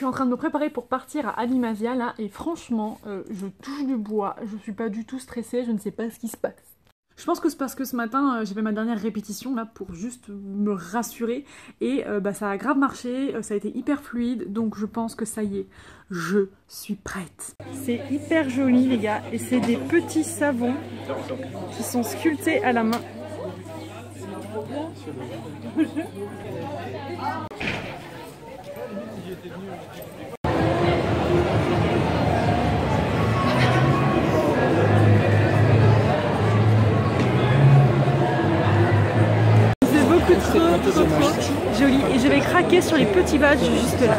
suis en train de me préparer pour partir à Animasia là et franchement, je touche du bois, je suis pas du tout stressée, je ne sais pas ce qui se passe. Je pense que c'est parce que ce matin j'ai fait ma dernière répétition là pour juste me rassurer et ça a grave marché, ça a été hyper fluide donc je pense que ça y est, je suis prête. C'est hyper joli les gars et c'est des petits savons qui sont sculptés à la main. Trop joli et je vais craquer sur les petits badges juste là.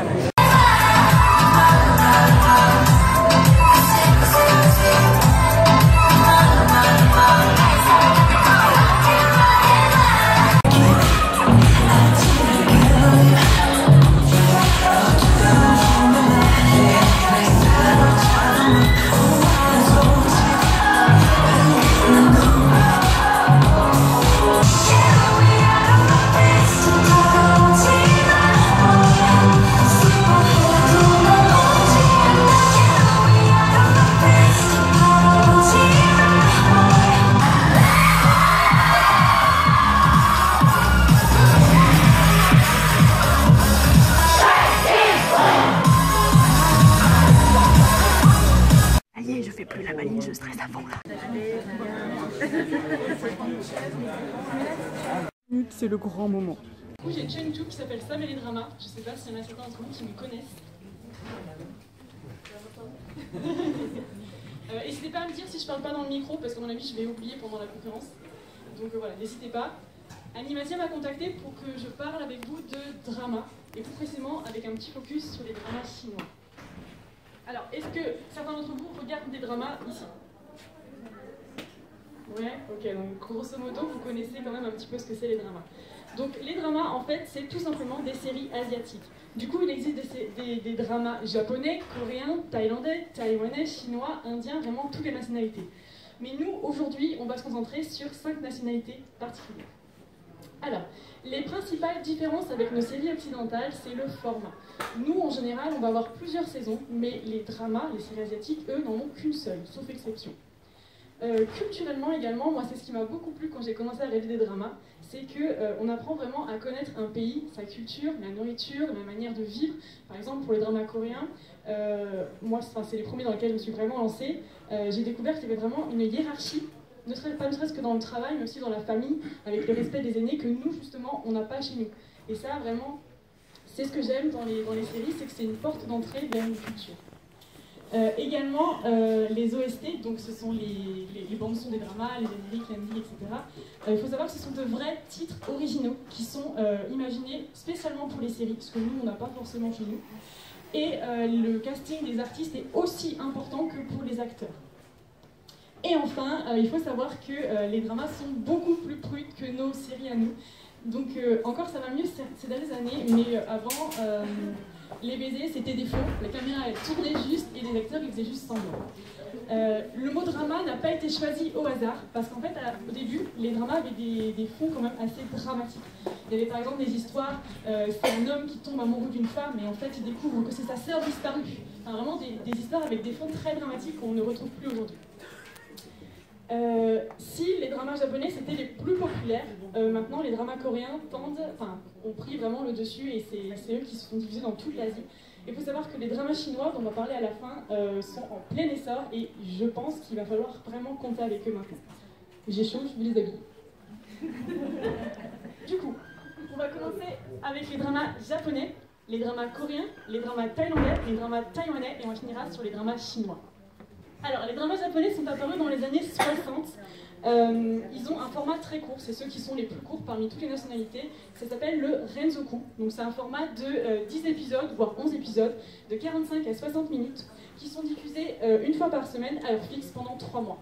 Je fais plus la maline, je stresse à fond là. C'est le grand moment. Du coup, j'ai une chaîne YouTube qui s'appelle Sam et les dramas. Je sais pas s'il y en a certains d'entre vous qui me connaissent. N'hésitez pas à me dire si je parle pas dans le micro parce qu'à mon avis je vais oublier pendant la conférence. Donc voilà, n'hésitez pas. Animasia m'a contacté pour que je parle avec vous de drama et plus précisément avec un petit focus sur les dramas chinois. Alors, est-ce que certains d'entre vous regardent des dramas ici? Ouais, ok, donc grosso modo, vous connaissez quand même un petit peu ce que c'est les dramas. Donc les dramas, en fait, c'est tout simplement des séries asiatiques. Du coup, il existe des dramas japonais, coréens, thaïlandais, taïwanais, chinois, indiens, vraiment toutes les nationalités. Mais nous, aujourd'hui, on va se concentrer sur 5 nationalités particulières. Alors, les principales différences avec nos séries occidentales, c'est le format. Nous, en général, on va avoir plusieurs saisons, mais les dramas, les séries asiatiques, eux, n'en ont qu'une seule, sauf exception. Culturellement également, moi, c'est ce qui m'a beaucoup plu quand j'ai commencé à réaliser des dramas, c'est qu'on apprend vraiment à connaître un pays, sa culture, la nourriture, la manière de vivre. Par exemple, pour les dramas coréens, moi, c'est les premiers dans lesquels je me suis vraiment lancée, j'ai découvert qu'il y avait vraiment une hiérarchie, pas ne serait-ce que dans le travail, mais aussi dans la famille, avec le respect des aînés, que nous, justement, on n'a pas chez nous. Et ça, vraiment, c'est ce que j'aime dans les séries, c'est que c'est une porte d'entrée vers une culture. Également, les OST, donc ce sont les bandes-sons des dramas, les génériques, l'ending, etc. Il faut savoir que ce sont de vrais titres originaux qui sont imaginés spécialement pour les séries, parce que nous, on n'a pas forcément chez nous. Et le casting des artistes est aussi important que pour les acteurs. Et enfin, il faut savoir que les dramas sont beaucoup plus prudes que nos séries à nous. Donc encore ça va mieux ces dernières années, mais avant, les baisers c'était des faux, la caméra elle tournait juste et les acteurs ils faisaient juste semblant. Le mot drama n'a pas été choisi au hasard, parce qu'en fait au début, les dramas avaient des fonds quand même assez dramatiques. Il y avait par exemple des histoires, c'est un homme qui tombe amoureux d'une femme et en fait il découvre que c'est sa sœur disparue. Enfin, vraiment des histoires avec des fonds très dramatiques qu'on ne retrouve plus aujourd'hui. Si les dramas japonais c'était les plus populaires, maintenant les dramas coréens ont pris vraiment le dessus et c'est eux qui se sont diffusés dans toute l'Asie. Il faut savoir que les dramas chinois dont on va parler à la fin sont en plein essor et je pense qu'il va falloir vraiment compter avec eux maintenant. J'ai chaud, je vais les habiller. Du coup, on va commencer avec les dramas japonais, les dramas coréens, les dramas thaïlandais, les dramas taïwanais et on finira sur les dramas chinois. Alors, les dramas japonais sont apparus dans les années 60. Ils ont un format très court, c'est ceux qui sont les plus courts parmi toutes les nationalités. Ça s'appelle le Renzoku. Donc c'est un format de 10 épisodes, voire 11 épisodes, de 45 à 60 minutes, qui sont diffusés une fois par semaine à heure fixe pendant 3 mois.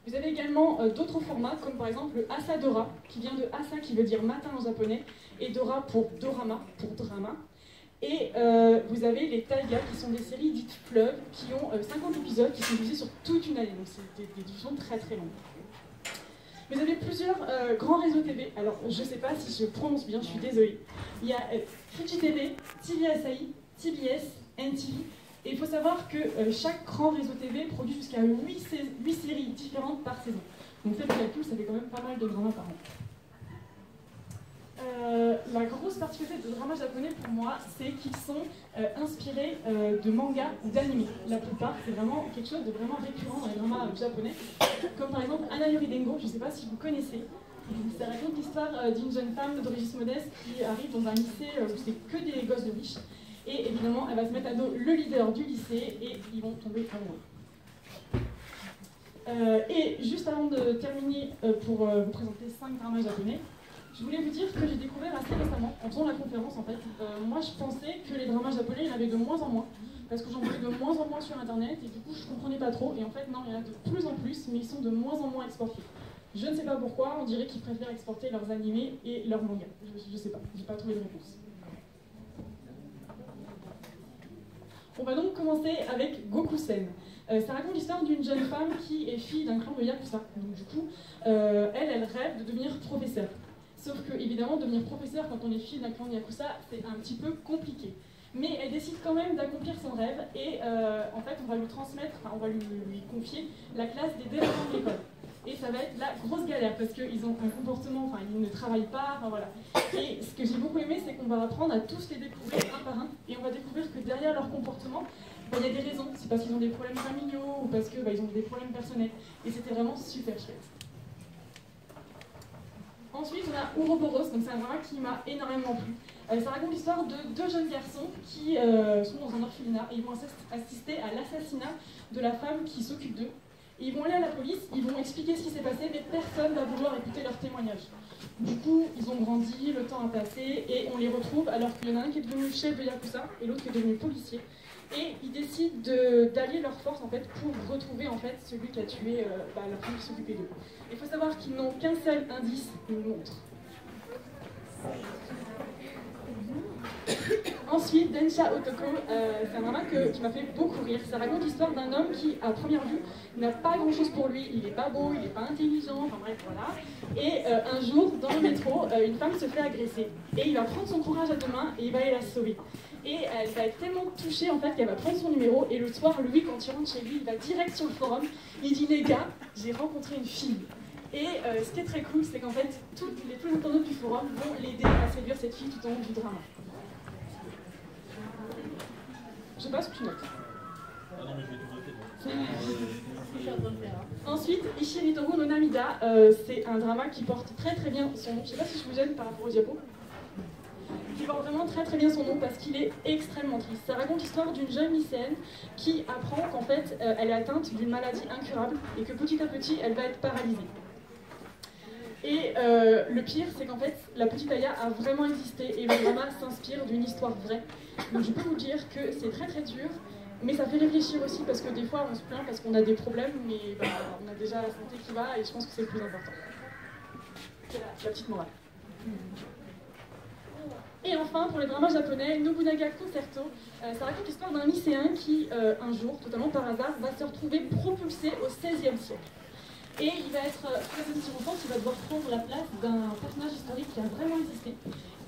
Vous avez également d'autres formats, comme par exemple le Asadora, qui vient de Asa qui veut dire matin en japonais, et Dora pour Dorama, pour drama. Et vous avez les Taiga, qui sont des séries dites fleuves, qui ont 50 épisodes, qui sont diffusés sur toute une année, donc c'est des diffusions très très longues. Vous avez plusieurs grands réseaux TV, alors je ne sais pas si je prononce bien, je suis désolée. Il y a Fuji TV, TV Asahi, TBS, NTV. Et il faut savoir que chaque grand réseau TV produit jusqu'à 8 séries différentes par saison. Donc faites le calcul, ça fait quand même pas mal de dramas par an. La grosse particularité de dramas japonais pour moi, c'est qu'ils sont inspirés de mangas ou d'anime. La plupart, c'est vraiment quelque chose de vraiment récurrent dans les dramas japonais. Comme par exemple Anayori Dengo, je ne sais pas si vous connaissez. Ça raconte l'histoire d'une jeune femme d'origine modeste qui arrive dans un lycée où c'est que des gosses de riches. Et évidemment, elle va se mettre à dos le leader du lycée et ils vont tomber amoureux. Et juste avant de terminer pour vous présenter 5 dramas japonais, je voulais vous dire que j'ai découvert assez récemment, en faisant la conférence en fait, moi je pensais que les dramas japonais, il y en avait de moins en moins, parce que j'en voyais de moins en moins sur internet, et du coup je comprenais pas trop, et en fait non, il y en a de plus en plus, mais ils sont de moins en moins exportés. Je ne sais pas pourquoi, on dirait qu'ils préfèrent exporter leurs animés et leurs mangas. Je sais pas, j'ai pas trouvé de réponse. On va donc commencer avec Gokusen. Ça raconte l'histoire d'une jeune femme qui est fille d'un clan de Yakuza. Donc du coup, elle rêve de devenir professeure. Sauf que, évidemment, devenir professeur quand on est fille d'un clan de Yakuza, c'est un petit peu compliqué. Mais elle décide quand même d'accomplir son rêve et en fait, on va lui transmettre, enfin, on va lui confier la classe des développements de l'école. Et ça va être la grosse galère parce qu'ils ont un comportement, enfin, ils ne travaillent pas, enfin voilà. Et ce que j'ai beaucoup aimé, c'est qu'on va apprendre à tous les découvrir un par un et on va découvrir que derrière leur comportement, il y a des raisons. C'est parce qu'ils ont des problèmes familiaux ou parce qu'ils ont des problèmes personnels. Et c'était vraiment super chouette. Ensuite, on a Ouroboros, donc c'est un drama qui m'a énormément plu. Ça raconte l'histoire de 2 jeunes garçons qui sont dans un orphelinat et ils vont assister à l'assassinat de la femme qui s'occupe d'eux. Et ils vont aller à la police, ils vont expliquer ce qui s'est passé, mais personne ne va vouloir écouter leur témoignage. Du coup, ils ont grandi, le temps a passé, et on les retrouve alors qu'il y en a un qui est devenu chef de Yakuza et l'autre qui est devenu policier. Et ils décident d'allier leurs forces en fait, pour retrouver en fait, celui qui a tué la femme qui s'occupait d'eux. Il faut savoir qu'ils n'ont qu'un seul indice, une montre. Ensuite, Densha Otoko, c'est un drama qui m'a fait beaucoup rire. Ça raconte l'histoire d'un homme qui, à première vue, n'a pas grand chose pour lui. Il n'est pas beau, il n'est pas intelligent, enfin bref, voilà. Et un jour, dans le métro, une femme se fait agresser. Et il va prendre son courage à 2 mains et il va aller la sauver. Et elle va être tellement touchée en fait qu'elle va prendre son numéro. Et le soir, lui, quand il rentre chez lui, il va direct sur le forum. Il dit les gars, j'ai rencontré une fille. Et ce qui est très cool, c'est qu'en fait, tous les internautes du forum vont l'aider à séduire cette fille tout au long du drama. Je sais pas ce que tu notes. Ah non, mais je vais tout noter. Ensuite, Ishiritoru no Namida, c'est un drama qui porte très très bien son nom. Je sais pas si je vous gêne par rapport au diapo. Qui porte vraiment très très bien son nom parce qu'il est extrêmement triste. Ça raconte l'histoire d'une jeune lycéenne qui apprend qu'en fait elle est atteinte d'une maladie incurable et que petit à petit elle va être paralysée. Et le pire, c'est qu'en fait, la petite Aya a vraiment existé et le drama s'inspire d'une histoire vraie. Donc je peux vous dire que c'est très très dur, mais ça fait réfléchir aussi parce que des fois on se plaint parce qu'on a des problèmes, mais on a déjà la santé qui va et je pense que c'est le plus important. C'est la petite morale. Et enfin, pour les dramas japonais, Nobunaga Concerto, ça raconte l'histoire d'un lycéen qui, un jour, totalement par hasard, va se retrouver propulsé au XVIe siècle. Et il va être très circonstance, il va devoir prendre la place d'un personnage historique qui a vraiment existé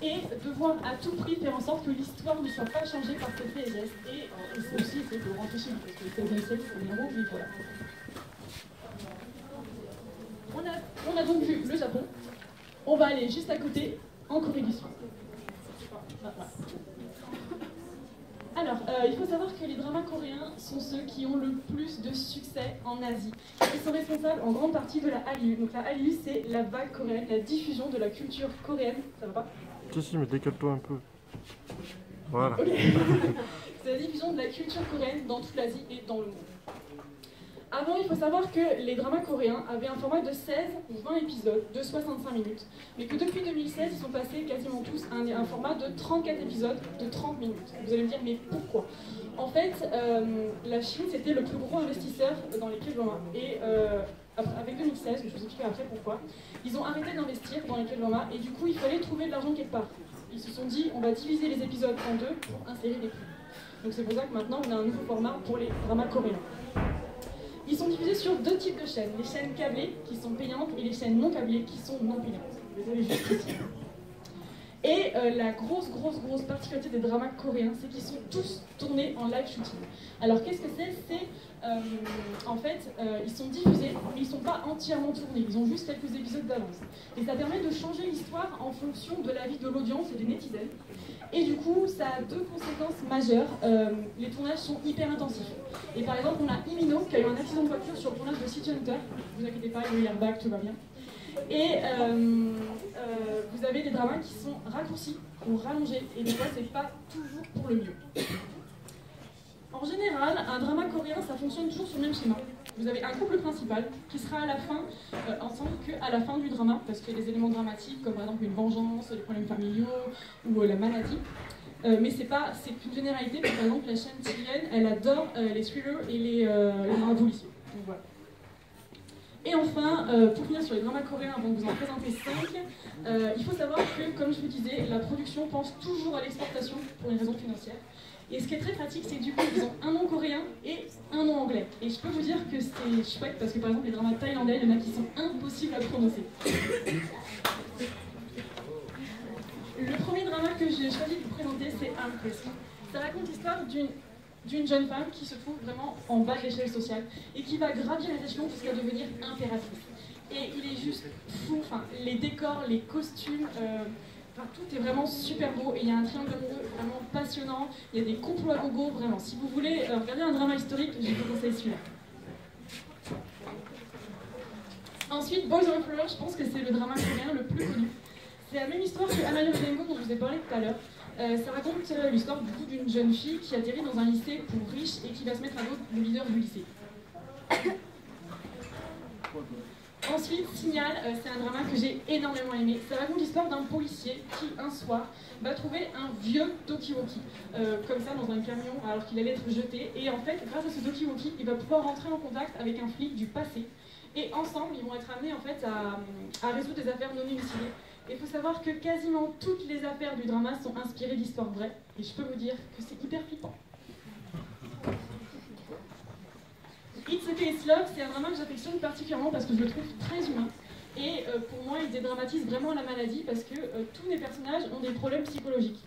et devoir à tout prix faire en sorte que l'histoire ne soit pas changée par ses faits et gestes. Et c'est aussi essayer de rentrer chez lui, parce que le XVIe siècle, c'est bien beau, mais voilà. On a donc vu le Japon, on va aller juste à côté, en Corée du Sud. Alors, il faut savoir que les dramas coréens sont ceux qui ont le plus de succès en Asie. Ils sont responsables en grande partie de la Hallyu. Donc la Hallyu, c'est la vague coréenne, la diffusion de la culture coréenne. Ça va pas? Si, mais décale-toi un peu. Voilà. Okay. C'est la diffusion de la culture coréenne dans toute l'Asie et dans le monde. Avant, il faut savoir que les dramas coréens avaient un format de 16 ou 20 épisodes de 65 minutes, mais que depuis 2016, ils sont passés quasiment tous à un format de 34 épisodes de 30 minutes. Vous allez me dire, mais pourquoi? En fait, la Chine, c'était le plus gros investisseur dans les K-dramas. Et avec 2016, je vous expliquerai après pourquoi, ils ont arrêté d'investir dans les K-dramas et du coup, il fallait trouver de l'argent quelque part. Ils se sont dit, on va diviser les épisodes en 2 pour insérer des pubs. Donc c'est pour ça que maintenant, on a un nouveau format pour les dramas coréens. Ils sont divisés sur 2 types de chaînes, les chaînes câblées qui sont payantes et les chaînes non câblées qui sont non payantes. Vous les avez juste ici. Et la grosse particularité des dramas coréens, c'est qu'ils sont tous tournés en live shooting. Alors qu'est-ce que c'est? En fait, ils sont diffusés, mais ils ne sont pas entièrement tournés, ils ont juste quelques épisodes d'avance. Et ça permet de changer l'histoire en fonction de l'avis de l'audience et des netizens. Et du coup, ça a deux conséquences majeures. Les tournages sont hyper intensifs. Et par exemple, on a Imino qui a eu un accident de voiture sur le tournage de City Hunter. Ne vous inquiétez pas, il y a eu l'airbag, tout va bien. Et vous avez des dramas qui sont raccourcis ou rallongés, et des fois c'est pas toujours pour le mieux. En général, un drama coréen, ça fonctionne toujours sur le même schéma. Vous avez un couple principal qui sera à la fin ensemble qu'à la fin du drama, parce qu'il y a des éléments dramatiques comme par exemple une vengeance, des problèmes familiaux ou la maladie. Mais c'est une généralité, parce que par exemple la chaîne TVN, elle adore les thrillers et les dramas policiers. Donc voilà. Et enfin, pour finir sur les dramas coréens, avant de vous en présenter 5, il faut savoir que, comme je vous disais, la production pense toujours à l'exportation pour une raison financière. Et ce qui est très pratique, c'est que du coup, ils ont un nom coréen et un nom anglais. Et je peux vous dire que c'est chouette parce que, par exemple, les dramas thaïlandais, il y en a qui sont impossibles à prononcer. Le premier drama que j'ai choisi de vous présenter, c'est Empress. Ça raconte l'histoire d'une jeune femme qui se trouve vraiment en bas de l'échelle sociale et qui va gravir les échelons jusqu'à devenir impératrice. Et il est juste fou, enfin, les décors, les costumes, tout est vraiment super beau et il y a un triangle amoureux vraiment passionnant, il y a des complots à gogo, vraiment. Si vous voulez regarder un drama historique, je vous conseille celui-là. Ensuite, Boys Over Flower, je pense que c'est le drama coréen le plus connu. C'est la même histoire que Amaru Dengo dont je vous ai parlé tout à l'heure. Ça raconte l'histoire du coup d'une jeune fille qui atterrit dans un lycée pour riches et qui va se mettre à dos le leader du lycée. Ensuite, Signal, c'est un drama que j'ai énormément aimé. Ça raconte l'histoire d'un policier qui, un soir, va trouver un vieux Tokiwoki, comme ça, dans un camion, alors qu'il allait être jeté. Et en fait, grâce à ce Tokiwoki, il va pouvoir rentrer en contact avec un flic du passé. Et ensemble, ils vont être amenés en fait, à résoudre des affaires non élucidées. Il faut savoir que quasiment toutes les affaires du drama sont inspirées d'histoires vraies. Et je peux vous dire que c'est hyper flippant. It's Okay It's Love, c'est un drama que j'affectionne particulièrement parce que je le trouve très humain. Et pour moi, il dédramatise vraiment la maladie parce que tous les personnages ont des problèmes psychologiques.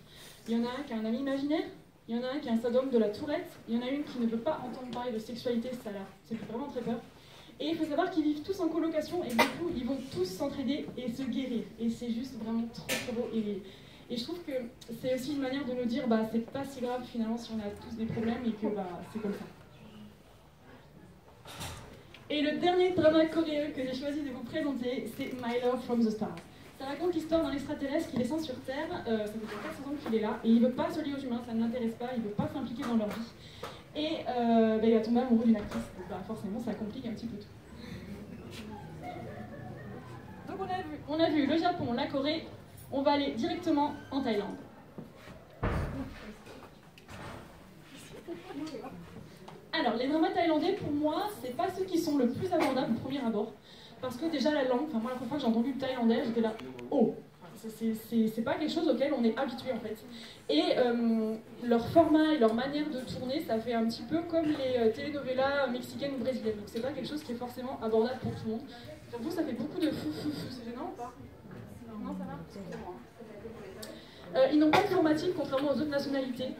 Il y en a un qui a un ami imaginaire, il y en a un qui a un syndrome de la tourette, il y en a une qui ne peut pas entendre parler de sexualité, ça fait vraiment très peur. Et il faut savoir qu'ils vivent tous en colocation et du coup, ils vont tous s'entraider et se guérir. Et c'est juste vraiment trop beau. Et je trouve que c'est aussi une manière de nous dire, c'est pas si grave finalement si on a tous des problèmes et que c'est comme ça. Et le dernier drama coréen que j'ai choisi de vous présenter, c'est My Love from the Stars. Ça raconte l'histoire d'un extraterrestre qui descend sur Terre, ça fait 400 ans qu'il est là, et il ne veut pas se lier aux humains, ça ne l'intéresse pas, il ne veut pas s'impliquer dans leur vie. Et il va tomber amoureux d'une actrice, donc forcément ça complique un petit peu tout. Donc on a vu le Japon, la Corée, on va aller directement en Thaïlande. Alors, les dramas thaïlandais, pour moi, c'est pas ceux qui sont le plus abordables au premier abord. Parce que déjà, la langue, moi, la première fois que j'ai entendu le thaïlandais, j'étais là, oh! C'est pas quelque chose auquel on est habitué, en fait. Et leur format et leur manière de tourner, ça fait un petit peu comme les telenovelas mexicaines ou brésiliennes. Donc, c'est pas quelque chose qui est forcément abordable pour tout le monde. Pour vous, ça fait beaucoup de fou. C'est gênant ou pas? Non, ça va? Ils n'ont pas de formatique, contrairement aux autres nationalités.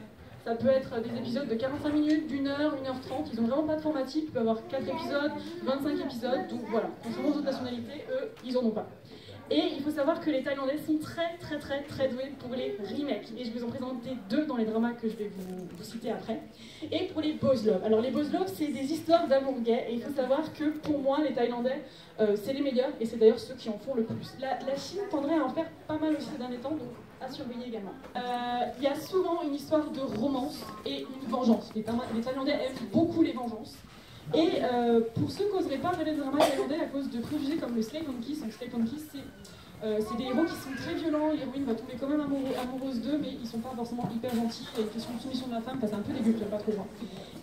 Ça peut être des épisodes de 45 minutes, d'1 heure, 1h30. Ils n'ont vraiment pas de formatique. Il peut y avoir 4 épisodes, 25 épisodes. Donc voilà, contrairement aux autres nationalités, eux, ils n'en ont pas. Et il faut savoir que les Thaïlandais sont très doués pour les remakes. Et je vais vous en présenter 2 dans les dramas que je vais vous citer après. Et pour les boys love. Alors les boys love, c'est des histoires d'amour gay. Et il faut savoir que pour moi, les Thaïlandais, c'est les meilleurs. Et c'est d'ailleurs ceux qui en font le plus. La Chine tendrait à en faire pas mal aussi ces derniers temps. Donc à surveiller également. Il y a souvent une histoire de romance et une vengeance. Les Thaïlandais aiment beaucoup les vengeances. Et pour ceux qui n'oseraient pas regarder des dramas thaïlandais à cause de préjugés comme le Slave on Kiss, donc Slave on Kiss, c'est des héros qui sont très violents, l'héroïne va tomber quand même amoureuse d'eux, mais ils sont pas forcément hyper gentils, il y a une question de soumission de la femme, c'est un peu dégueu, j'aime pas trop voir.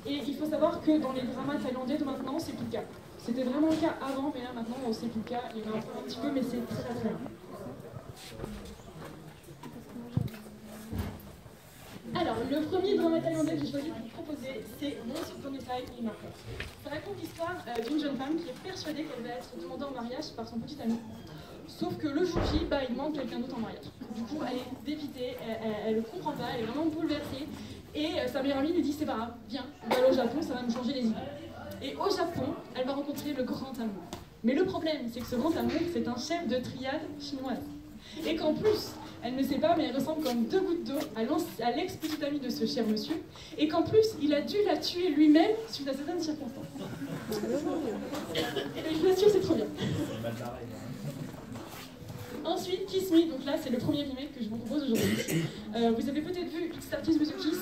Et il faut savoir que dans les dramas thaïlandais de maintenant, c'est plus le cas. C'était vraiment le cas avant, mais là maintenant, c'est plus le cas, il y en a encore un petit peu, mais c'est très rare. Alors, le premier drama thaïlandais que j'ai choisi de vous proposer, c'est Once Upon a Time in Market. Ça raconte l'histoire d'une jeune femme qui est persuadée qu'elle va être demandée en mariage par son petit ami. Sauf que le jour J, bah, il demande quelqu'un d'autre en mariage. Du coup, elle est dépitée, elle ne comprend pas, elle est vraiment bouleversée. Et sa meilleure amie lui dit, c'est pas grave, viens, on va aller au Japon, ça va nous changer les idées. Et au Japon, elle va rencontrer le grand amour. Mais le problème, c'est que ce grand amour, c'est un chef de triade chinoise. Et qu'en plus, elle ne sait pas, mais elle ressemble comme deux gouttes d'eau à l'ex-petite amie de ce cher monsieur. Et qu'en plus, il a dû la tuer lui-même suite à certaines circonstances. Et bien, je vous assure, c'est trop bien. Ensuite, Kiss Me, donc là c'est le premier remake que je vous propose aujourd'hui. Vous avez peut-être vu It's Start Kiss with a Kiss,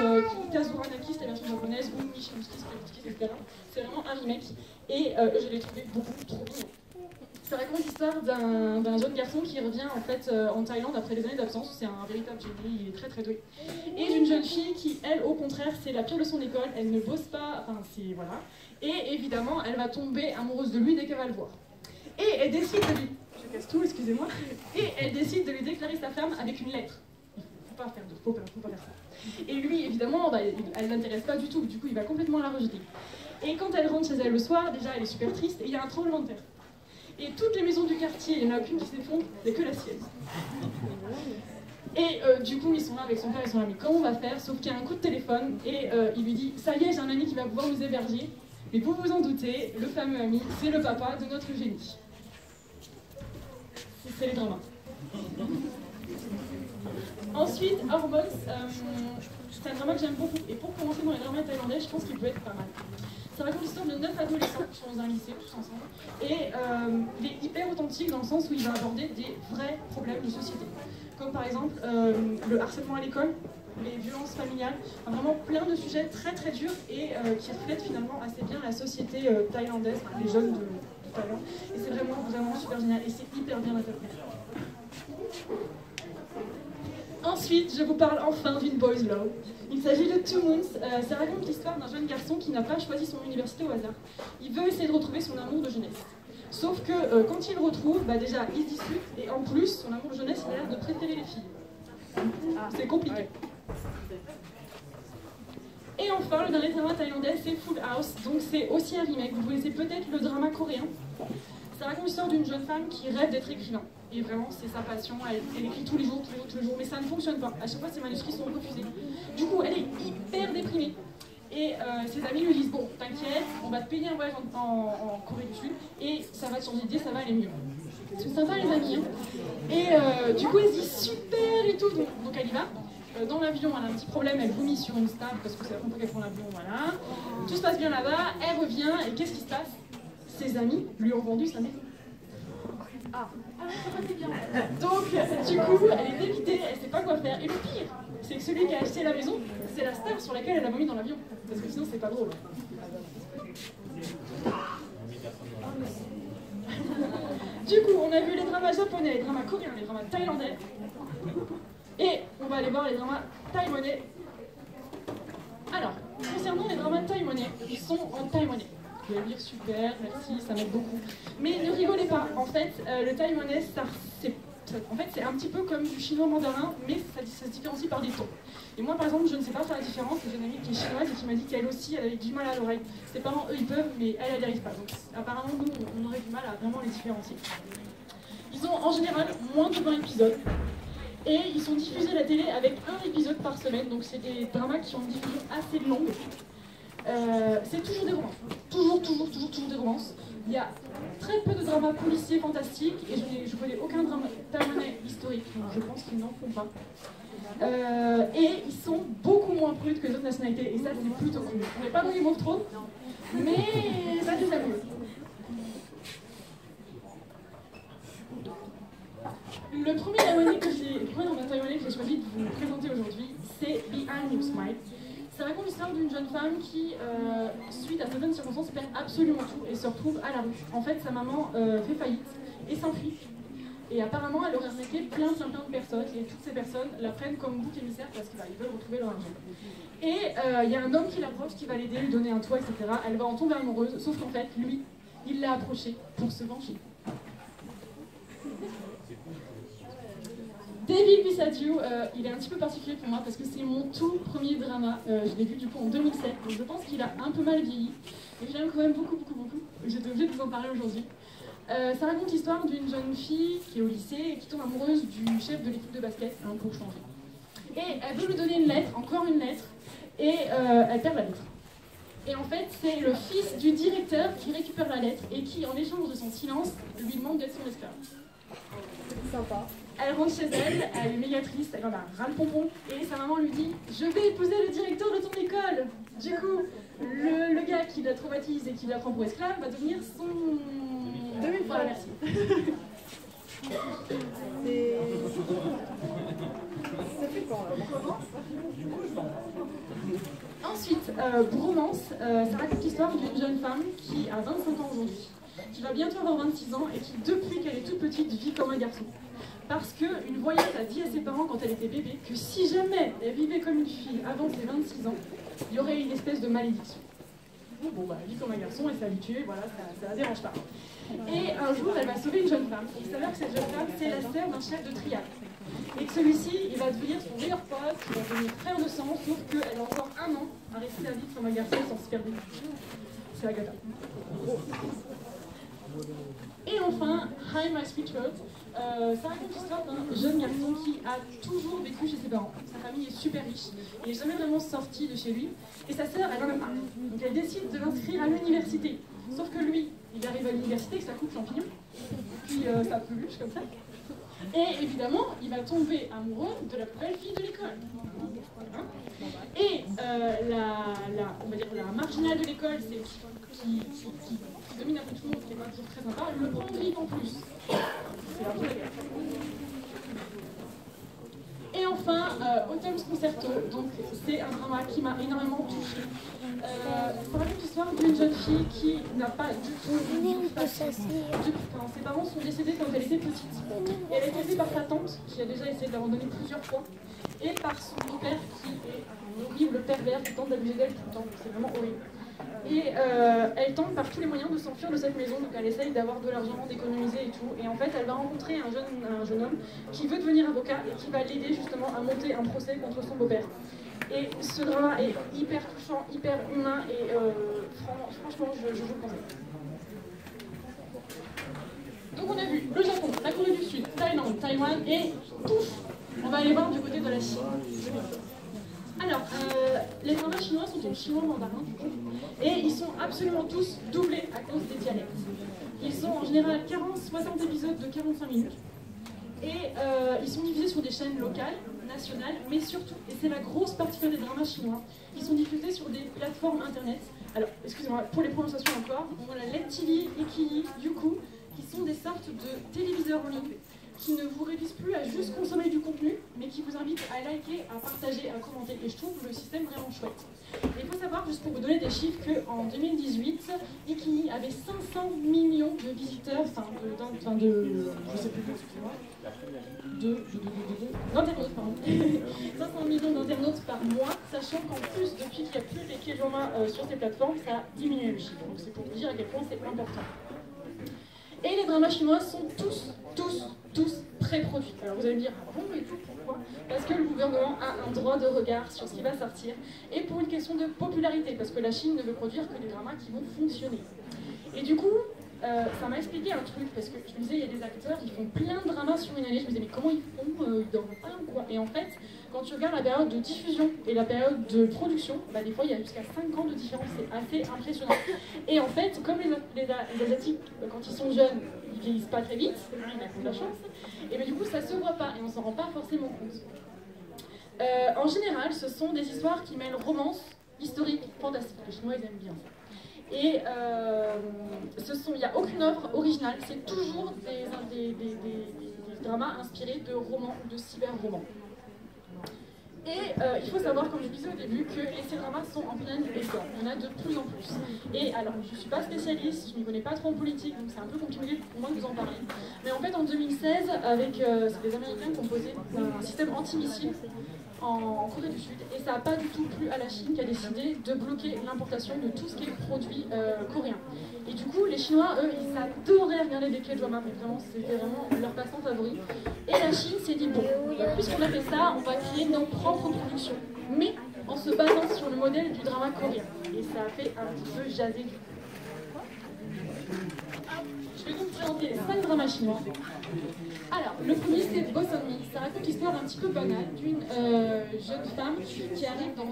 ou Kazurana Kiss, la version japonaise, ou Mishimu's Kiss, etc. C'est vraiment un remake, et je l'ai trouvé beaucoup trop bien. Ça raconte l'histoire d'un jeune garçon qui revient en fait en Thaïlande après des années d'absence. C'est un véritable génie, il est très très doué. Et d'une jeune fille qui, elle, au contraire, c'est la pire de son école, elle ne bosse pas, enfin c'est voilà. Et évidemment, elle va tomber amoureuse de lui dès qu'elle va le voir. Et elle décide de lui... Je casse tout, excusez-moi. Et elle décide de lui déclarer sa flamme avec une lettre. Faut pas faire ça. Et lui, évidemment, bah, elle l'intéresse pas du tout. Du coup, il va complètement la rejeter. Et quand elle rentre chez elle le soir, déjà, elle est super triste et il y a un tremblement de terre. Et toutes les maisons du quartier, il n'y en a aucune qui s'effondre, c'est que la sienne. Et du coup, ils sont là avec son père, ils sont là, mais comment on va faire? Sauf qu'il y a un coup de téléphone et il lui dit, ça y est, j'ai un ami qui va pouvoir nous héberger. Mais vous vous en doutez, le fameux ami, c'est le papa de notre génie. C'est les dramas. Ensuite, Hormones, c'est un drama que j'aime beaucoup. Et pour commencer dans les dramas thaïlandais, je pense qu'il peut être pas mal. Ça raconte l'histoire de 9 adolescents qui sont dans un lycée, tous ensemble. Et il est hyper authentique dans le sens où il va aborder des vrais problèmes de société. Comme par exemple le harcèlement à l'école, les violences familiales, enfin, vraiment plein de sujets très très durs et qui reflètent finalement assez bien la société thaïlandaise, les jeunes de Thaïlande. Et c'est vraiment vraiment super génial et c'est hyper bien interprété. Ensuite, je vous parle enfin d'une boys love. Il s'agit de Two Moons. Ça raconte l'histoire d'un jeune garçon qui n'a pas choisi son université au hasard. Il veut essayer de retrouver son amour de jeunesse. Sauf que quand il le retrouve, bah déjà il se dispute et en plus son amour de jeunesse il a l'air de préférer les filles. C'est compliqué. Et enfin, le dernier drama thaïlandais, c'est Full House. Donc c'est aussi un remake. Vous connaissez peut-être le drama coréen. Ça raconte l'histoire d'une jeune femme qui rêve d'être écrivain. Et vraiment, c'est sa passion. Elle écrit tous les jours, mais ça ne fonctionne pas. À chaque fois, ses manuscrits sont refusés. Du coup, elle est hyper déprimée. Et ses amis lui disent, bon, t'inquiète, on va te payer un voyage en Corée du Sud et ça va te changer d'idée, ça va aller mieux. C'est sympa les amis. Hein. Et du coup, elle se dit super et tout, donc elle y va. Dans l'avion, elle a un petit problème, elle vomit sur une table parce que c'est la première fois qu'elle prend l'avion, voilà. Tout se passe bien là-bas, elle revient et qu'est-ce qui se passe? Ses amis lui ont vendu sa maison. Ah, ça passait bien. Donc, du coup, elle est dépitée, elle sait pas quoi faire. Et le pire, c'est que celui qui a acheté la maison, c'est la star sur laquelle elle a vomi dans l'avion. Parce que sinon, c'est pas drôle. Du coup, on a vu les dramas japonais, les dramas coréens, les dramas thaïlandais. Et on va aller voir les dramas taïwanais. Alors, concernant les dramas taïwanais, ils sont en taïwanais. Vous allez dire super, merci, ça m'aide beaucoup. Mais ne rigolez pas, en fait, le taïwanais, c'est un petit peu comme du chinois mandarin, mais ça se différencie par des tons. Et moi, par exemple, je ne sais pas faire la différence. J'ai une amie qui est chinoise et qui m'a dit qu'elle aussi, elle avait du mal à l'oreille. Ses parents, eux, ils peuvent, mais elle n'y arrive pas. Donc, apparemment, nous, on aurait du mal à vraiment les différencier. Ils ont en général moins de 20 épisodes. Et ils sont diffusés à la télé avec un épisode par semaine. Donc, c'est des dramas qui ont une diffusion assez longue. C'est toujours des romances. Toujours des romances. Il y a très peu de dramas policiers fantastiques et je connais aucun drama taïwanais historique, donc je pense qu'ils n'en font pas. Et ils sont beaucoup moins prudes que les autres nationalités et ça c'est plutôt cool. On n'est pas dans Game of Thrones, mais ça les amuse. Le premier drama taïwanais que j'ai choisi de vous présenter aujourd'hui, c'est Behind Your Smile. Ça raconte l'histoire d'une jeune femme qui, suite à certaines circonstances, perd absolument tout et se retrouve à la rue. En fait, sa maman fait faillite et s'enfuit. Et apparemment, elle aurait arnaqué plein de personnes et toutes ces personnes la prennent comme bouc émissaire parce qu'ils veulent retrouver leur argent. Et il y a un homme qui l'approche, qui va l'aider, lui donner un toit, etc. Elle va en tomber amoureuse, sauf qu'en fait, lui, il l'a approchée pour se venger. David Beside You, il est un petit peu particulier pour moi parce que c'est mon tout premier drama. Je l'ai vu du coup en 2007, donc je pense qu'il a un peu mal vieilli. Mais je l'aime quand même beaucoup. J'étais obligée de vous en parler aujourd'hui. Ça raconte l'histoire d'une jeune fille qui est au lycée et qui tombe amoureuse du chef de l'équipe de basket, pour changer. Et elle veut lui donner une lettre, encore une lettre, et elle perd la lettre. Et en fait, c'est le fils du directeur qui récupère la lettre et qui, en échange de son silence, lui demande d'être son esclave. Sympa. Elle rentre chez elle, elle est méga triste, elle en a ras le pompon, et sa maman lui dit « Je vais épouser le directeur de ton école !» Du coup, le gars qui la traumatise et qui la prend pour esclave va devenir son... Voilà, merci. Ça fait quand là? Ensuite, Bromance, ça raconte l'histoire d'une jeune femme qui a 25 ans aujourd'hui, qui va bientôt avoir 26 ans et qui, depuis qu'elle est toute petite, vit comme un garçon. Parce qu'une voyante a dit à ses parents quand elle était bébé que si jamais elle vivait comme une fille avant ses 26 ans, il y aurait une espèce de malédiction. Bon, bah, elle vit comme un garçon, elle s'est habituée, voilà, ça la dérange pas. Et un jour, elle va sauver une jeune femme. Il s'avère que cette jeune femme, c'est la sœur d'un chef de triade. Et que celui-ci, il va devenir son meilleur pote, il va devenir frère de sang, sauf qu'elle a encore un an à rester à vivre comme un garçon sans se faire dégoûter. C'est Agatha. Et enfin, Hi My Sweet Road, ça raconte l'histoire d'un jeune garçon qui a toujours vécu chez ses parents. Sa famille est super riche, il n'est jamais vraiment sorti de chez lui, et sa sœur, elle en a marre. Donc elle décide de l'inscrire à l'université. Sauf que lui, il arrive à l'université avec sa coupe champignon, puis ça peluche comme ça. Et évidemment, il va tomber amoureux de la plus belle fille de l'école. Et on va dire la marginale de l'école, c'est qui domine un peu tout le monde, qui est pas toujours très sympa, le prend de vivre en plus. C'est un peu la guerre. Et enfin, Autumn's Concerto, donc c'est un drama qui m'a énormément touchée. Ça raconte l'histoire d'une jeune fille qui n'a pas du tout... ses parents sont décédés quand elle était petite. Et elle a été élevée par sa tante, qui a déjà essayé de l'abandonner plusieurs fois, et par son beau-père, qui est un horrible pervers, qui tente d'abuser d'elle tout le temps. C'est vraiment horrible. Et elle tente par tous les moyens de s'enfuir de cette maison, donc elle essaye d'avoir de l'argent, d'économiser et tout. Et en fait, elle va rencontrer un jeune homme qui veut devenir avocat et qui va l'aider justement à monter un procès contre son beau-père. Et ce drama est hyper touchant, hyper humain et franchement, je vous le conseille. Donc on a vu le Japon, la Corée du Sud, Thaïlande, Taïwan et pouf, on va aller voir du côté de la Chine. Alors, les dramas chinois sont en chinois mandarin du coup, et ils sont absolument tous doublés à cause des dialectes. Ils sont en général 40-60 épisodes de 45 minutes, et ils sont diffusés sur des chaînes locales, nationales, mais surtout, et c'est la grosse particularité des dramas chinois, ils sont diffusés sur des plateformes internet. Alors, excusez-moi, pour les prononciations encore, on a Let TV, Ikiyi, Youku, qui sont des sortes de téléviseurs en ligne, qui ne vous réduisent plus à juste consommer du contenu, mais qui vous invitent à liker, à partager, à commenter. Et je trouve le système vraiment chouette. Et il faut savoir, juste pour vous donner des chiffres, qu'en 2018, Ikiyi avait 500 millions de visiteurs, je sais plus, excusez-moi, d'internautes, pardon. 500 millions d'internautes par mois, sachant qu'en plus, depuis qu'il n'y a plus les K-dramas sur ces plateformes, ça a diminué le chiffre. Donc c'est pour vous dire à quel point c'est important. Et les dramas chinois sont tous pré-produits. Alors vous allez me dire, ah bon et tout, pourquoi? Parce que le gouvernement a un droit de regard sur ce qui va sortir, et pour une question de popularité, parce que la Chine ne veut produire que des dramas qui vont fonctionner. Et du coup, ça m'a expliqué un truc, parce que je me disais, il y a des acteurs, ils font plein de dramas sur une année, je me disais, mais comment ils font? Ils dorment pas ou quoi? Et en fait, quand tu regardes la période de diffusion et la période de production, bah des fois il y a jusqu'à 5 ans de différence, c'est assez impressionnant. Et en fait, comme les Asiatiques, quand ils sont jeunes, ils vieillissent pas très vite, il a de la chance, et bien du coup ça se voit pas, et on s'en rend pas forcément compte. En général, ce sont des histoires qui mêlent romance, historique, fantastique. Les Chinois, ils aiment bien ça. Et il n'y a aucune œuvre originale, c'est toujours des dramas inspirés de romans, de cyber-romans. Et il faut savoir, comme je disais au début, que les C-dramas sont en plein essor. Il y en a de plus en plus. Et alors, je ne suis pas spécialiste, je ne m'y connais pas trop en politique, donc c'est un peu compliqué pour moi de vous en parler. Mais en fait, en 2016, c'est des Américains qui ont posé un système antimissile en Corée du Sud, et ça n'a pas du tout plu à la Chine, qui a décidé de bloquer l'importation de tout ce qui est produit coréen. Et du coup, les Chinois, eux, ils adoraient regarder des K-dramas, mais vraiment, c'était vraiment leur passe-temps favori. Et la Chine s'est dit, bon, puisqu'on a fait ça, on va créer nos propres productions, mais en se basant sur le modèle du drama coréen. Et ça a fait un petit peu jaser du coup. Je vais donc présenter dramas chinois. Alors, le premier c'est Boss on Me. Ça raconte l'histoire un petit peu banale d'une jeune femme qui arrive dans un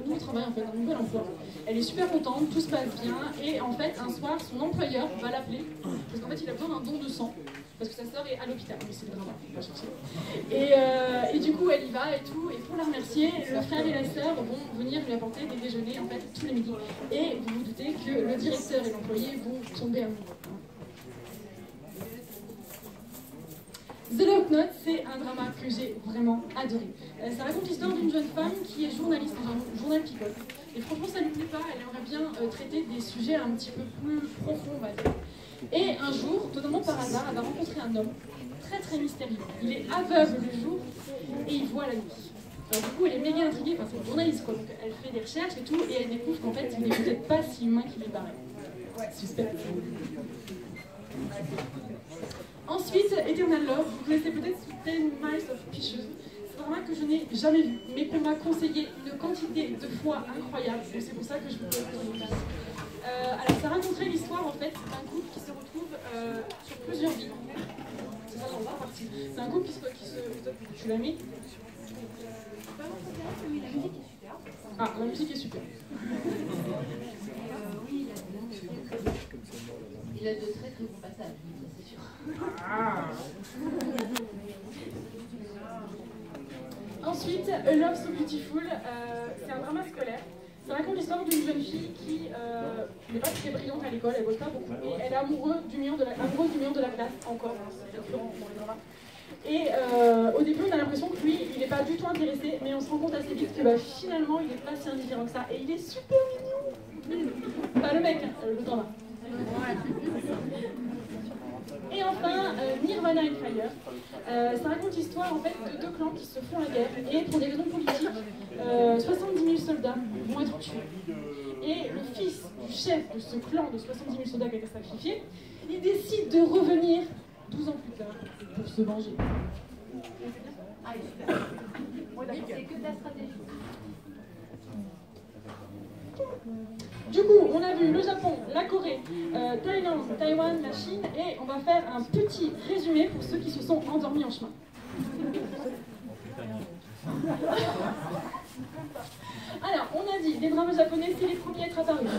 nouveau travail, en fait, un nouvel emploi. Elle est super contente, tout se passe bien, et en fait, un soir, son employeur va l'appeler, parce qu'en fait, il a besoin d'un don de sang, parce que sa sœur est à l'hôpital, mais c'est le drama, faut pas chercher. Et du coup, elle y va et tout, et pour la remercier, le frère et la sœur vont venir lui apporter des déjeuners, en fait, tous les midis. Et vous vous doutez que le directeur et l'employé vont tomber amoureux. The Love Note, c'est un drama que j'ai vraiment adoré. Ça raconte l'histoire d'une jeune femme qui est journaliste dans un journal People. Et franchement, ça lui plaît pas, elle aimerait bien traiter des sujets un petit peu plus profonds, on va dire. Et un jour, totalement par hasard, elle va rencontrer un homme très très mystérieux. Il est aveugle le jour et il voit la nuit. Alors, du coup, elle est méga intriguée, enfin c'est une journaliste quoi, donc elle fait des recherches et tout, et elle découvre qu'en fait, il n'est peut-être pas si humain qu'il est pareil. Suspect. Ensuite, Eternal Love, vous connaissez peut-être 10 Miles of Pictures. C'est un drama que je n'ai jamais vu, mais qu'on m'a conseillé une quantité de fois incroyable, et c'est pour ça que je vous le présente. Alors, ça raconterait l'histoire en fait d'un couple qui se retrouve sur plusieurs vies. C'est ça dans la partie. C'est un couple qui se. Tu l'as mis? Oui, la musique est super. Ah, la musique est super. Oui, il a de très très bons passages, ça c'est sûr. Ah. Ensuite, A Love So Beautiful, c'est un drama scolaire. Ça raconte l'histoire d'une jeune fille qui n'est pas très brillante à l'école, elle bosse pas beaucoup, et elle est amoureuse du meilleur de la classe, encore, c'est récurrent dans les dramas. Et au début, on a l'impression que lui, il n'est pas du tout intéressé, mais on se rend compte assez vite que finalement, il n'est pas si indifférent que ça, et il est super mignon. Pas le mec, le drama. Et enfin, Nirvana and Fire. Ça raconte l'histoire en fait de deux clans qui se font la guerre et pour des raisons politiques, 70 000 soldats vont être tués. Et le fils du chef de ce clan de 70 000 soldats qui a été sacrifié, il décide de revenir 12 ans plus tard pour se venger. Ah, super. C'est que de la stratégie. Du coup, on a vu le Japon, la Corée, Thaïlande, Taïwan, la Chine, et on va faire un petit résumé pour ceux qui se sont endormis en chemin. Alors, on a dit, les dramas japonais, c'est les premiers à être apparus.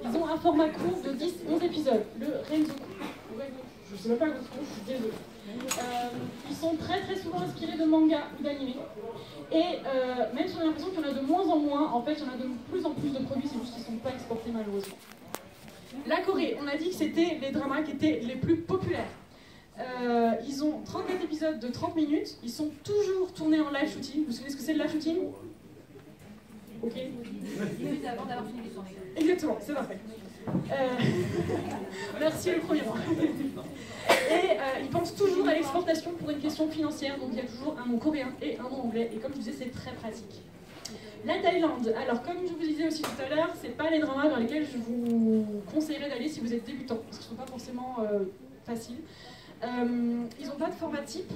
Ils ont un format court de 10-11 épisodes, le Renzoku. Je sais même pas le nom, je suis désolée. Ils sont très très souvent inspirés de mangas ou d'animés. Et même si on a l'impression qu'il y en a de moins en moins, en fait, il y en a de plus en plus de produits, c'est juste qu'ils ne sont pas exportés malheureusement. La Corée, on a dit que c'était les dramas qui étaient les plus populaires. Ils ont 34 épisodes de 30 minutes, ils sont toujours tournés en live shooting. Vous vous souvenez ce que c'est le live shooting? Ok. Juste avant d'avoir fini les tournées. Exactement, c'est parfait. Merci le premier mois. Et ils pensent toujours à l'exportation pour une question financière, donc il y a toujours un nom coréen et un nom anglais, et comme je vous disais, c'est très pratique. La Thaïlande, alors comme je vous disais aussi tout à l'heure, c'est pas les dramas dans lesquels je vous conseillerais d'aller si vous êtes débutant, parce qu'ils sont pas forcément faciles. Ils n'ont pas de format type,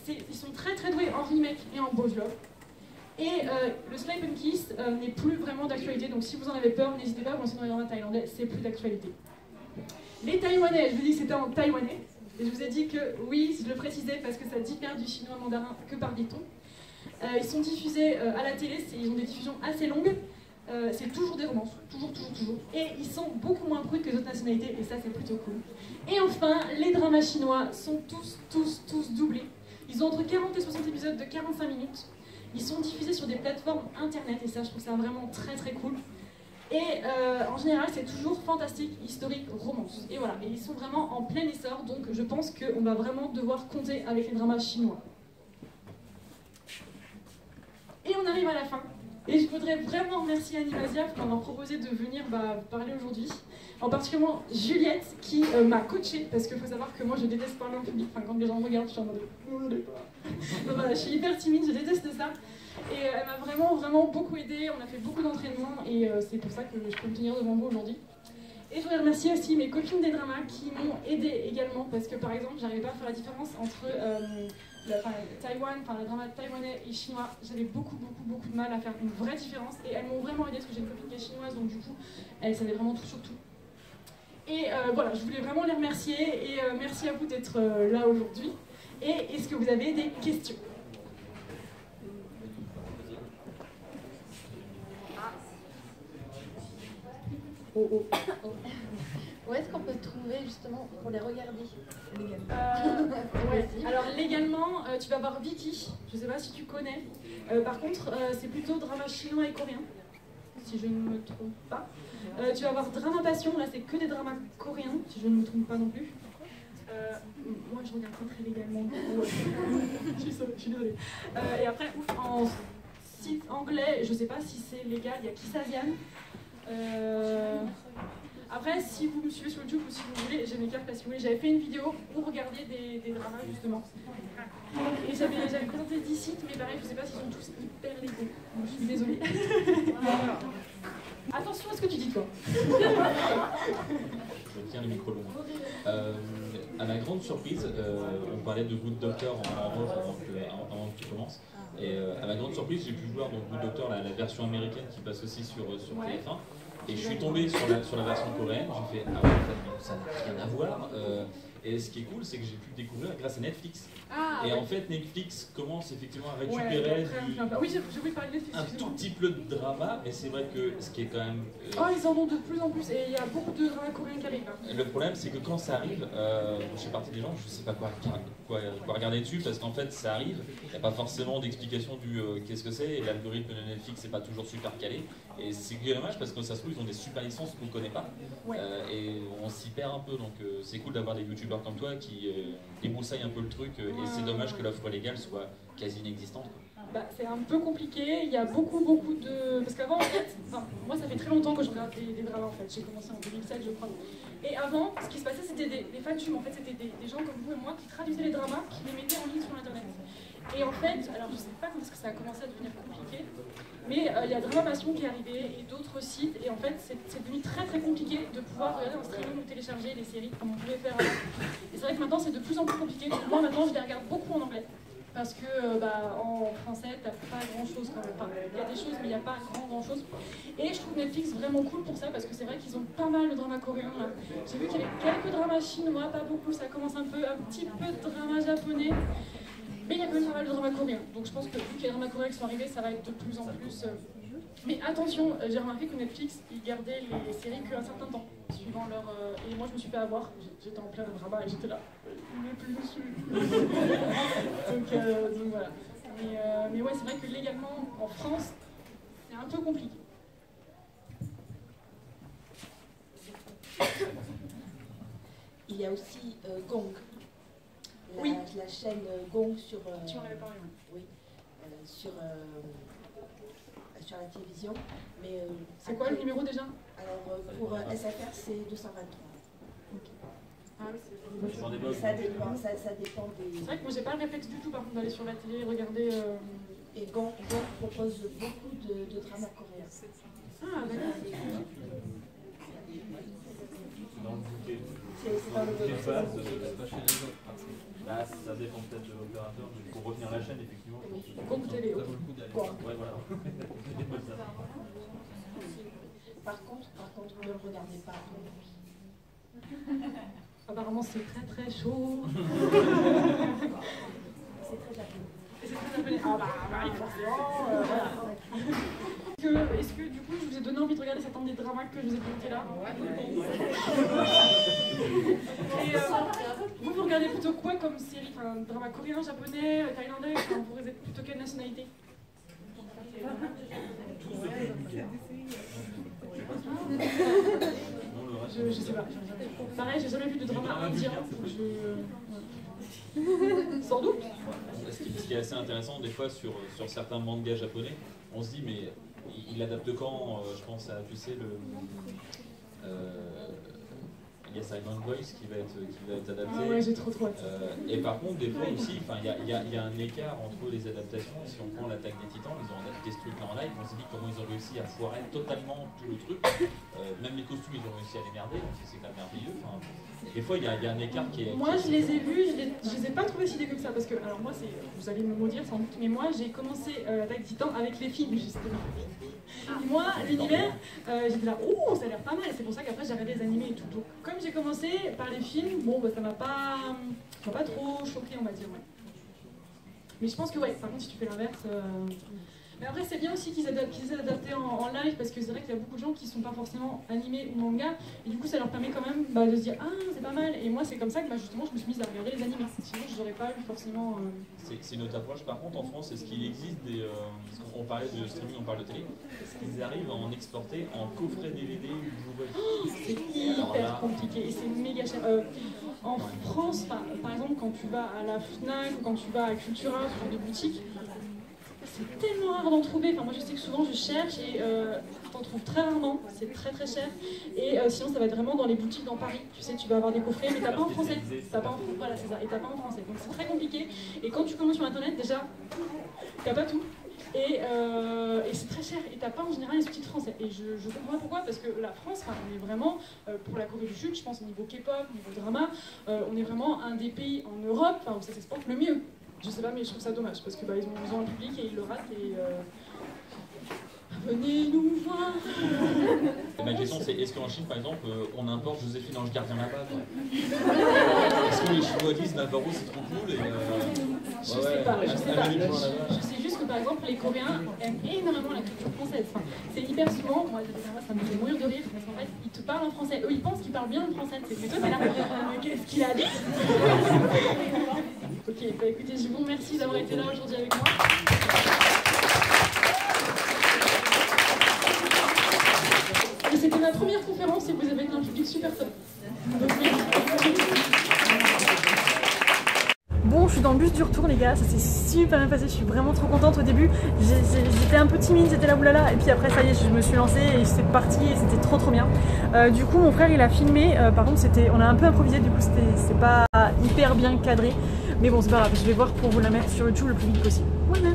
ils sont très très doués en remake et en bojo love. Et le Slap and Kiss n'est plus vraiment d'actualité, donc si vous en avez peur, n'hésitez pas à vous lancer dans les dramas thaïlandais, c'est plus d'actualité. Les Taïwanais, je vous dis que c'était en taïwanais, et je vous ai dit que oui, je le précisais parce que ça diffère du chinois mandarin que par des tons. Ils sont diffusés à la télé, ils ont des diffusions assez longues, c'est toujours des romances, toujours. Et ils sont beaucoup moins bruts que les autres nationalités, et ça c'est plutôt cool. Et enfin, les dramas chinois sont tous doublés. Ils ont entre 40 et 60 épisodes de 45 minutes. Ils sont diffusés sur des plateformes internet, et ça je trouve ça vraiment très très cool. Et en général, c'est toujours fantastique, historique, romance. Et voilà, et ils sont vraiment en plein essor, donc je pense qu'on va vraiment devoir compter avec les dramas chinois. Et on arrive à la fin. Et je voudrais vraiment remercier Animasia pour m'avoir proposé de venir parler aujourd'hui. En particulier Juliette qui m'a coachée, parce qu'il faut savoir que moi je déteste parler en public. Enfin, quand les gens me regardent, je suis en mode... Donc voilà, je suis hyper timide, je déteste ça. Et elle m'a vraiment beaucoup aidée, on a fait beaucoup d'entraînement et c'est pour ça que je peux me tenir devant vous aujourd'hui. Et je voudrais remercier aussi mes copines des dramas qui m'ont aidée également, parce que par exemple, j'arrivais pas à faire la différence entre Taïwan, le drama taïwanais et chinois. J'avais beaucoup de mal à faire une vraie différence et elles m'ont vraiment aidée parce que j'ai une copine qui est chinoise, donc du coup, elle savait vraiment tout sur tout. Et voilà, je voulais vraiment les remercier et merci à vous d'être là aujourd'hui. Et est-ce que vous avez des questions? Où est-ce qu'on peut trouver justement pour les regarder Ouais. Alors légalement, tu vas voir Viki, je ne sais pas si tu connais. Par contre, c'est plutôt drama chinois et coréen, si je ne me trompe pas. Tu vas voir Drama Passion, là c'est que des dramas coréens, si je ne me trompe pas non plus. Moi je regarde pas très légalement, je suis désolée. Et après, en site anglais, je ne sais pas si c'est légal, il y a Kiss Asian. Après, si vous me suivez sur YouTube ou si vous voulez, j'ai mes cartes parce que oui, j'avais fait une vidéo où regarder des dramas justement. Et j'avais présenté 10 sites, mais pareil, je sais pas s'ils sont tous hyper légaux. Donc, je suis désolée. Attention à ce que tu dis, toi. Je tiens le micro loin. À ma grande surprise, on parlait de Good Doctor en off avant que tu commences. Et à ma grande surprise, j'ai pu voir donc Good Doctor, la version américaine qui passe aussi sur TF1. Et je suis tombé sur la version coréenne, j'ai fait ah ouais, en fait, ça n'a rien à voir. Et ce qui est cool, c'est que j'ai pu le découvrir grâce à Netflix. Ah, et en fait, Netflix commence effectivement à récupérer oui, j'ai voulu parler de Netflix. un tout petit peu de drama, mais c'est vrai que ce qui est quand même. Oh, ils en ont de plus en plus, et il y a beaucoup de dramas coréens qui arrivent. Le problème, c'est que quand ça arrive, je fais partie des gens, je sais pas quoi regarder dessus, parce qu'en fait, ça arrive, il n'y a pas forcément d'explication du qu'est-ce que c'est, et l'algorithme de Netflix n'est pas toujours super calé. Et c'est dommage parce que ça se trouve, ils ont des super licences qu'on ne connaît pas, et on s'y perd un peu. Donc c'est cool d'avoir des youtubeurs comme toi qui débroussaillent un peu le truc, et c'est dommage que l'offre légale soit quasi inexistante. Bah, c'est un peu compliqué, il y a beaucoup de... Parce qu'avant, en fait, moi ça fait très longtemps que je regarde des dramas en fait, j'ai commencé en 2007 je crois. Et avant, ce qui se passait c'était des fantômes, en fait c'était des gens comme vous et moi qui traduisaient les dramas, qui les mettaient en ligne sur internet. Et en fait, alors je sais pas quand est-ce que ça a commencé à devenir compliqué, mais il y a Drama Passion qui est arrivé et d'autres sites, et en fait c'est devenu très compliqué de pouvoir regarder en streaming ou télécharger les séries comme on pouvait faire avant. Et c'est vrai que maintenant c'est de plus en plus compliqué, donc moi maintenant je les regarde beaucoup en anglais. Parce que en français, t'as pas grand chose quand même. Enfin, il y a des choses, mais il n'y a pas grand chose. Et je trouve Netflix vraiment cool pour ça, parce que c'est vrai qu'ils ont pas mal de dramas coréens. J'ai vu qu'il y avait quelques dramas chinois, pas beaucoup, ça commence un petit peu de dramas japonais. Mais il y a quand même pas mal de dramas coréens. Donc je pense que vu qu'il y a des dramas coréens qui sont arrivés, ça va être de plus en plus. Mais attention, j'ai remarqué que Netflix, ils gardaient les séries qu'un certain temps, suivant leur... Et moi je me suis fait avoir, j'étais en plein drama et j'étais là, il n'est plus dessus. donc voilà. Mais ouais, c'est vrai que légalement, en France, c'est un peu compliqué. Il y a aussi Gong, Oui. la chaîne Gong sur... Tu en avais parlé, oui. Oui, sur la télévision. Mais c'est quoi le numéro déjà? Alors pour SFR c'est 223. Ah oui, ça dépend des... C'est vrai que moi j'ai pas le réflexe du tout par contre d'aller sur la télé, regarder... Et Gong propose beaucoup de dramas coréens. Ah d'accord. Dans le bouquet. C'est dans le Bouquet bouquet. pas chez les autres. Là, ça dépend peut-être de l'opérateur, mais il faut retenir la chaîne, effectivement. Gong TV, ok. Ouais, voilà. Par contre, ne le regardez pas. Apparemment c'est très chaud. C'est très japonais. C'est très japonais. Ah bah forcément, voilà. Est-ce que du coup je vous ai donné envie de regarder certains des dramas que je vous ai présentés là? Et vous regardez plutôt quoi comme série? Enfin, drama coréen, japonais, thaïlandais, enfin, vous êtes plutôt quelle nationalité? Je sais pas. Pareil, j'ai jamais vu de drama indien. Sans doute. Ce qui est assez intéressant, des fois, sur certains mangas japonais, on se dit, mais il l'adapte quand? Je pense à, tu sais, il y a Silent Voice qui va être adapté. Ah ouais, j'ai trop hâte. Et par contre, des fois aussi, il y a un écart entre les adaptations. Si on prend l'Attaque des Titans, ils ont adapté ce truc-là en live, on se dit comment ils ont réussi à foirer totalement tout le truc. Même les costumes, ils ont réussi à les merder, donc c'est quand même merveilleux. Enfin, des fois, il y a un écart qui est... Moi, je les ai vus, je les ai pas trouvés si dégueux que ça, parce que, alors moi, vous allez me maudire sans doute, mais moi, j'ai commencé l'Attaque des Titans avec les films, justement. Et moi, l'univers, j'étais là, oh, ça a l'air pas mal. C'est pour ça qu'après j'ai regardé les animés et tout. Donc, comme j'ai commencé par les films, bon, bah, ça m'a pas trop choqué, on va dire. Ouais. Mais je pense que, ouais, par contre, si tu fais l'inverse. Mais après, c'est bien aussi qu'ils aient adapté en live parce que c'est vrai qu'il y a beaucoup de gens qui sont pas forcément animés ou manga et du coup, ça leur permet quand même de se dire ah, c'est pas mal. Et moi, c'est comme ça que justement, je me suis mise à regarder les animés. Sinon, je n'aurais pas eu forcément. C'est une autre approche. Par contre, en France, est-ce qu'il existe des. On parlait de streaming, on parle de télé. Est-ce qu'ils arrivent à en exporter en coffret DVD ou Blu-ray? C'est hyper compliqué et c'est méga cher. En France, par exemple, quand tu vas à la Fnac ou quand tu vas à Cultura, ce genre de boutique, c'est tellement rare d'en trouver. Enfin, moi, je sais que souvent, je cherche et t'en trouves très rarement. C'est très très cher. Et sinon, ça va être vraiment dans les boutiques dans Paris. Tu sais, tu vas avoir des coffrets, mais t'as pas en français. Voilà, c'est ça. Et t'as pas en français. Donc, c'est très compliqué. Et quand tu commandes sur Internet, déjà, t'as pas tout. Et c'est très cher. Et t'as pas en général les sous-titres français. Et je comprends pas pourquoi. Parce que la France, on est vraiment, pour la Corée du Sud, je pense au niveau K-pop, au niveau drama, on est vraiment un des pays en Europe où ça s'exporte le mieux. Je sais pas, mais je trouve ça dommage parce que ils ont un public et ils le ratent et venez nous voir. Ma question c'est est-ce qu'en Chine par exemple on importe Joséphine Ange Gardien là-bas? Est-ce que les Chinois disent Navarro c'est trop cool et je sais pas. Je sais juste que par exemple les Coréens aiment énormément la culture française. Enfin, c'est hyper souvent, moi ça me fait mourir de rire parce qu'en fait ils te parlent en français. Eux ils pensent qu'ils parlent bien le français. Mais toi t'es là, qu'est-ce qu'il a dit? Ok, bah écoutez, je vous remercie d'avoir été là aujourd'hui avec moi. Et c'était ma première conférence et vous avez été un public super top. Donc, Bon, je suis dans le bus du retour les gars, ça s'est super bien passé, je suis vraiment trop contente au début. J'étais un peu timide, j'étais là oulala, et puis après ça y est, je me suis lancée et c'est parti et c'était trop bien. Du coup mon frère il a filmé, par contre on a un peu improvisé, du coup c'est pas hyper bien cadré. Mais bon c'est pas grave, je vais voir pour vous la mettre sur YouTube le plus vite possible. Voilà.